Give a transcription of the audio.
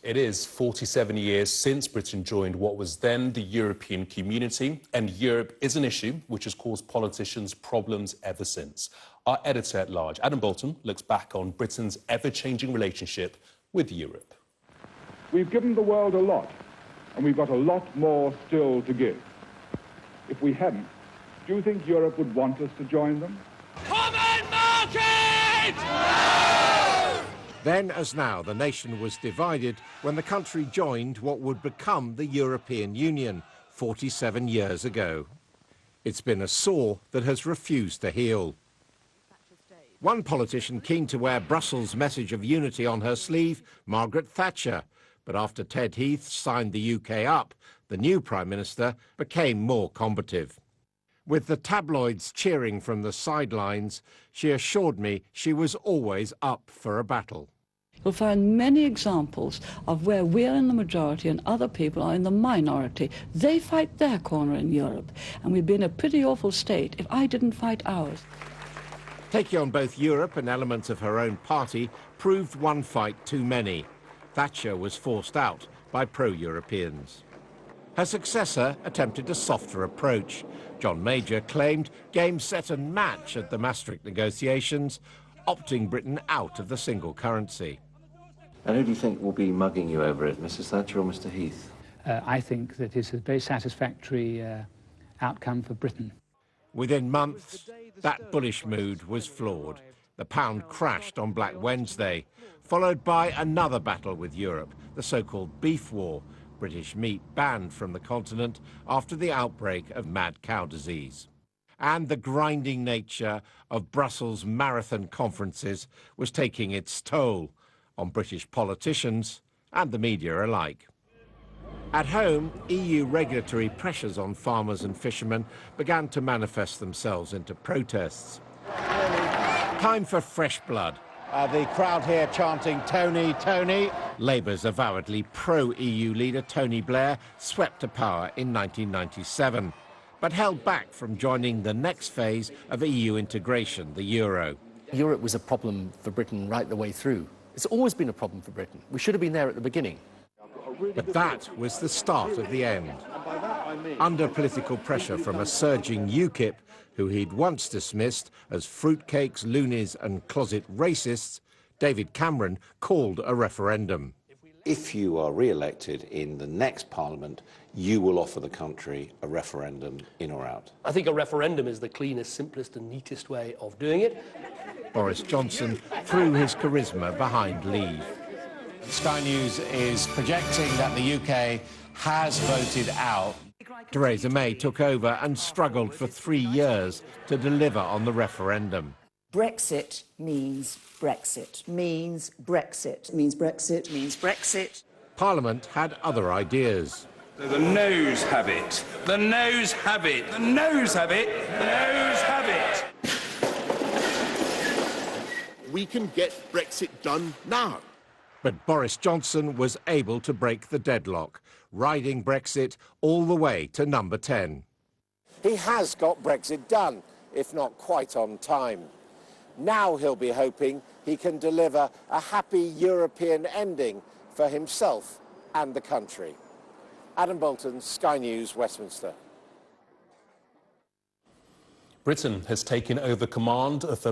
It is 47 years since Britain joined what was then the European Community, and Europe is an issue which has caused politicians problems ever since. Our editor-at-large, Adam Bolton, looks back on Britain's ever-changing relationship with Europe. We've given the world a lot, and we've got a lot more still to give. If we hadn't, do you think Europe would want us to join them? Common market! Then, as now, the nation was divided when the country joined what would become the European Union 47 years ago. It's been a sore that has refused to heal. One politician keen to wear Brussels' message of unity on her sleeve, Margaret Thatcher. But after Ted Heath signed the UK up, the new Prime Minister became more combative. With the tabloids cheering from the sidelines, she assured me she was always up for a battle. You'll find many examples of where we're in the majority and other people are in the minority. They fight their corner in Europe, and we'd be in a pretty awful state if I didn't fight ours. Taking on both Europe and elements of her own party proved one fight too many. Thatcher was forced out by pro-Europeans. Her successor attempted a softer approach. John Major claimed game, set and match at the Maastricht negotiations, opting Britain out of the single currency. And who do you think will be mugging you over it, Mrs Thatcher or Mr Heath? I think that it's a very satisfactory outcome for Britain. Within months, that bullish mood was flawed. The pound crashed on Black Wednesday, followed by another battle with Europe, the so-called beef war, British meat banned from the continent after the outbreak of mad cow disease. And the grinding nature of Brussels' marathon conferences was taking its toll on British politicians and the media alike. At home, EU regulatory pressures on farmers and fishermen began to manifest themselves into protests. Time for fresh blood. The crowd here chanting, "Tony, Tony." Labour's avowedly pro-EU leader Tony Blair swept to power in 1997, but held back from joining the next phase of EU integration, the euro. Europe was a problem for Britain right the way through. It's always been a problem for Britain. We should have been there at the beginning. But that was the start of the end. Under political pressure from a surging UKIP, who he'd once dismissed as fruitcakes, loonies and closet racists, David Cameron called a referendum. If you are re-elected in the next Parliament, you will offer the country a referendum, in or out. I think a referendum is the cleanest, simplest and neatest way of doing it. Boris Johnson threw his charisma behind Leave. Sky News is projecting that the UK has voted out. Theresa May took over and struggled for 3 years to deliver on the referendum. Brexit means Brexit, means Brexit, means Brexit, means Brexit. Parliament had other ideas. So the noes have it. The noes have it. The noes have it. The noes have it. We can get Brexit done now. But Boris Johnson was able to break the deadlock, riding Brexit all the way to number 10. He has got Brexit done, if not quite on time. Now he'll be hoping he can deliver a happy European ending for himself and the country. Adam Bolton, Sky News, Westminster. Britain has taken over command of the